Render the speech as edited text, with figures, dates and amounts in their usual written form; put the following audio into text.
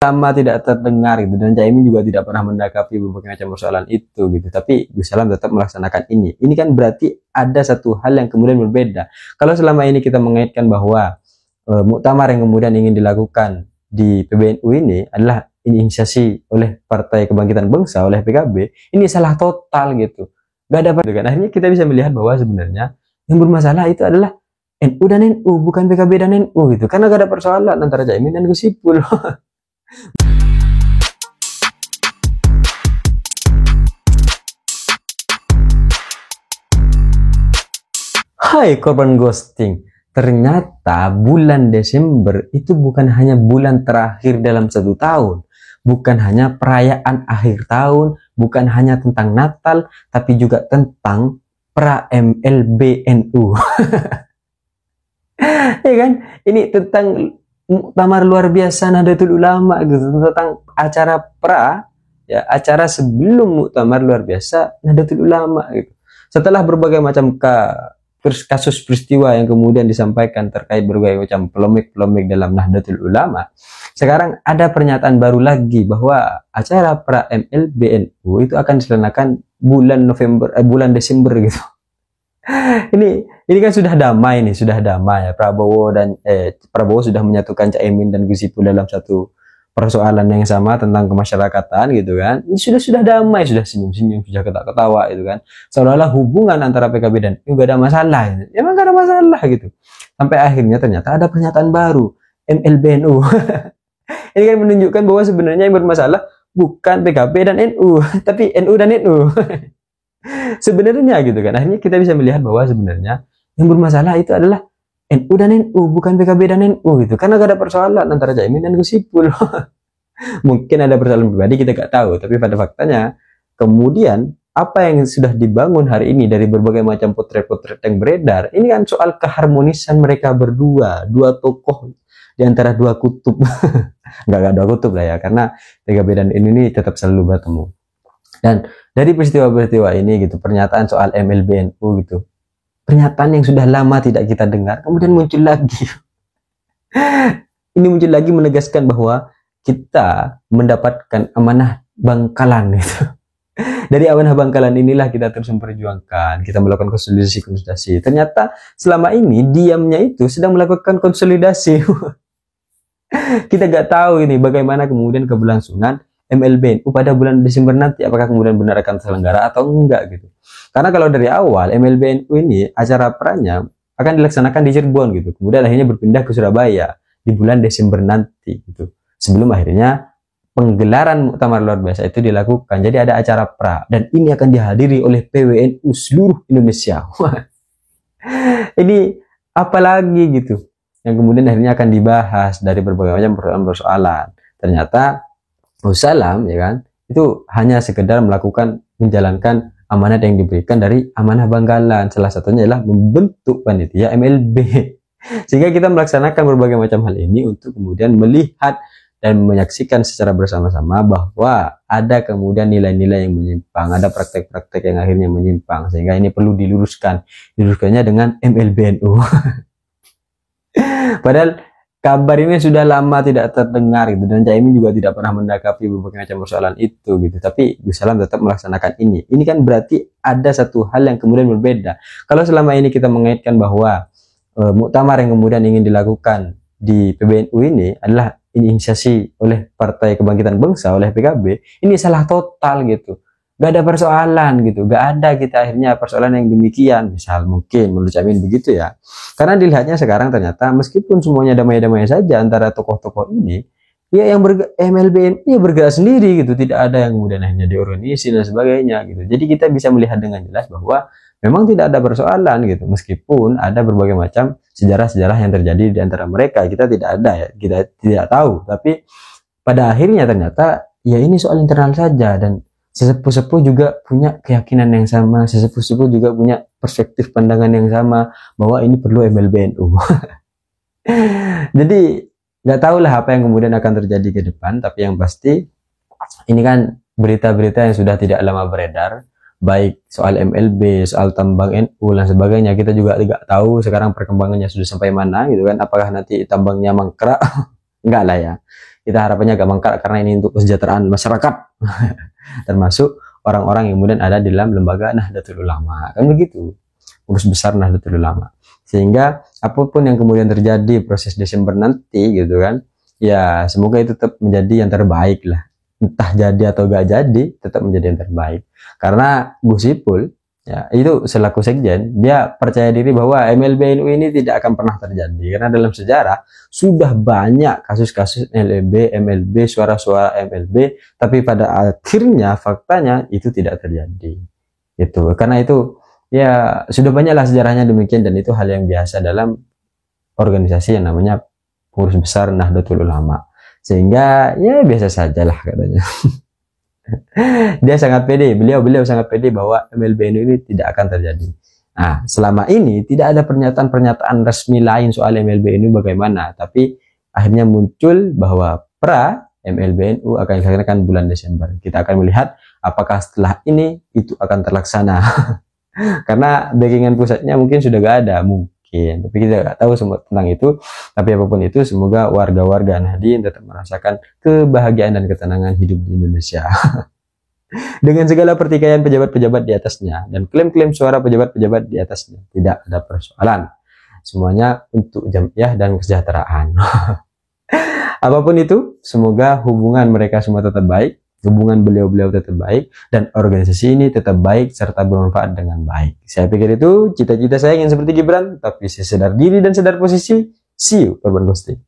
lama tidak terdengar gitu, dan Caimin juga tidak pernah mendakapi berbagai macam persoalan itu gitu, tapi Gus Salam tetap melaksanakan ini kan berarti ada satu hal yang kemudian berbeda. Kalau selama ini kita mengaitkan bahwa muktamar yang kemudian ingin dilakukan di PBNU ini adalah inisiasi oleh Partai Kebangkitan Bangsa, oleh PKB, ini salah total gitu, gak ada kan. Akhirnya kita bisa melihat bahwa sebenarnya yang bermasalah itu adalah NU dan NU, bukan PKB dan NU gitu, karena gak ada persoalan antara Caimin dan Gus Ipul. Hai korban ghosting, ternyata bulan Desember itu bukan hanya bulan terakhir dalam satu tahun, bukan hanya perayaan akhir tahun, bukan hanya tentang Natal, tapi juga tentang pra-MLBNU. Ya kan? Ini tentang muktamar luar biasa Nahdlatul Ulama gitu, tentang acara acara sebelum muktamar luar biasa Nahdlatul Ulama gitu. Setelah berbagai macam kasus peristiwa yang kemudian disampaikan terkait berbagai macam polemik dalam Nahdlatul Ulama, sekarang ada pernyataan baru lagi bahwa acara pra-MLBNU itu akan diselenggarakan bulan Desember gitu. Ini kan sudah damai nih, sudah damai ya. Prabowo sudah menyatukan Caimin dan Gus Ipul dalam satu persoalan yang sama tentang kemasyarakatan gitu kan. Ini sudah damai, sudah senyum-senyum, sudah ketawa-ketawa gitu kan. Seolah-olah hubungan antara PKB dan NU gak ada masalah gitu. Emang gak ada masalah gitu. Sampai akhirnya ternyata ada pernyataan baru, MLBNU. Ini kan menunjukkan bahwa sebenarnya yang bermasalah bukan PKB dan NU, tapi NU dan NU. Sebenarnya gitu kan. Akhirnya kita bisa melihat bahwa sebenarnya yang bermasalah itu adalah NU dan NU, bukan PKB dan NU gitu, karena gak ada persoalan antara Caimin dan Gus Ipul. Mungkin ada persoalan pribadi, kita gak tahu, tapi pada faktanya kemudian apa yang sudah dibangun hari ini dari berbagai macam potret-potret yang beredar, ini kan soal keharmonisan mereka berdua, dua tokoh di antara dua kutub. Nggak dua kutub lah ya, karena PKB dan NU ini tetap selalu bertemu. Dan dari peristiwa-peristiwa ini gitu, pernyataan soal MLBNU gitu, pernyataan yang sudah lama tidak kita dengar, kemudian muncul lagi. Ini muncul lagi menegaskan bahwa kita mendapatkan amanah Bangkalan gitu. Dari amanah Bangkalan inilah kita terus memperjuangkan, kita melakukan konsolidasi. Ternyata selama ini diamnya itu sedang melakukan konsolidasi. Kita nggak tahu ini bagaimana kemudian keberlangsungan MLBNU pada bulan Desember nanti, apakah kemudian benar akan terselenggara atau enggak gitu. Karena kalau dari awal MLBNU ini acara peranya akan dilaksanakan di Cirebon gitu, kemudian akhirnya berpindah ke Surabaya di bulan Desember nanti gitu, sebelum akhirnya penggelaran muktamar luar biasa itu dilakukan. Jadi ada acara pra, dan ini akan dihadiri oleh PWNU seluruh Indonesia. Ini apalagi gitu yang kemudian akhirnya akan dibahas dari berbagai macam persoalan. Ternyata Gus Salam ya kan, itu hanya sekedar menjalankan amanat yang diberikan dari amanah Bangkalan. Salah satunya adalah membentuk panitia MLB. Sehingga kita melaksanakan berbagai macam hal ini untuk kemudian melihat dan menyaksikan secara bersama-sama bahwa ada kemudian nilai-nilai yang menyimpang, ada praktek-praktek yang akhirnya menyimpang, sehingga ini perlu diluruskannya dengan MLBNU. Padahal kabar ini sudah lama tidak terdengar gitu, dan Caimin juga tidak pernah mendakapi berbagai macam persoalan itu gitu, tapi Gus Salam tetap melaksanakan ini kan berarti ada satu hal yang kemudian berbeda. Kalau selama ini kita mengaitkan bahwa muktamar yang kemudian ingin dilakukan di PBNU ini adalah inisiasi oleh Partai Kebangkitan Bangsa, oleh PKB, ini salah total gitu. Gak ada persoalan gitu, gak ada kita akhirnya persoalan yang demikian, misal mungkin menurut Caimin begitu ya. Karena dilihatnya sekarang ternyata meskipun semuanya damai-damai saja antara tokoh-tokoh ini, ya yang MLBNU ya bergerak sendiri gitu, tidak ada yang kemudian hanya diorganisasi dan sebagainya gitu. Jadi kita bisa melihat dengan jelas bahwa memang tidak ada persoalan gitu, meskipun ada berbagai macam sejarah-sejarah yang terjadi di antara mereka, kita tidak ada ya, kita tidak tahu, tapi pada akhirnya ternyata ya ini soal internal saja, dan sesepuh-sepuh juga punya keyakinan yang sama, sesepuh-sepuh juga punya perspektif pandangan yang sama bahwa ini perlu MLBNU. Jadi nggak tahu lah apa yang kemudian akan terjadi ke depan, tapi yang pasti ini kan berita-berita yang sudah tidak lama beredar, baik soal MLB, soal tambang NU dan sebagainya. Kita juga tidak tahu sekarang perkembangannya sudah sampai mana gitu kan, apakah nanti tambangnya mangkrak. Enggak lah ya, kita harapannya agak mangkrak karena ini untuk kesejahteraan masyarakat. Termasuk orang-orang yang kemudian ada di dalam lembaga Nahdlatul Ulama, kan begitu, urus besar Nahdlatul Ulama. Sehingga apapun yang kemudian terjadi proses Desember nanti gitu kan, ya semoga itu tetap menjadi yang terbaik lah, entah jadi atau gak jadi tetap menjadi yang terbaik. Karena Gus Ipul ya itu selaku sekjen, dia percaya diri bahwa MLB NU ini tidak akan pernah terjadi, karena dalam sejarah sudah banyak kasus-kasus MLB, suara-suara MLB, tapi pada akhirnya faktanya itu tidak terjadi. Itu karena itu ya sudah banyaklah sejarahnya demikian, dan itu hal yang biasa dalam organisasi yang namanya pengurus besar Nahdlatul Ulama. Sehingga ya biasa sajalah katanya. Dia sangat pede, beliau sangat pede bahwa MLB ini tidak akan terjadi. Nah, selama ini tidak ada pernyataan resmi lain soal MLB ini bagaimana, tapi akhirnya muncul bahwa pra MLB NU akan dilaksanakan bulan Desember. Kita akan melihat apakah setelah ini itu akan terlaksana. Karena backingan pusatnya mungkin sudah gak ada, mungkin, tapi kita nggak tahu semua tentang itu. Tapi apapun itu, semoga warga-warga Nahdien tetap merasakan kebahagiaan dan ketenangan hidup di Indonesia. Dengan segala pertikaian pejabat-pejabat di atasnya dan klaim-klaim suara pejabat-pejabat di atasnya, tidak ada persoalan. Semuanya untuk jamiah dan kesejahteraan. Apapun itu, semoga hubungan mereka semua tetap baik, hubungan beliau-beliau tetap baik, dan organisasi ini tetap baik serta bermanfaat dengan baik. Saya pikir itu cita-cita saya ingin seperti Gibran, tapi saya sadar diri dan sadar posisi. See you, Urban Ghosting.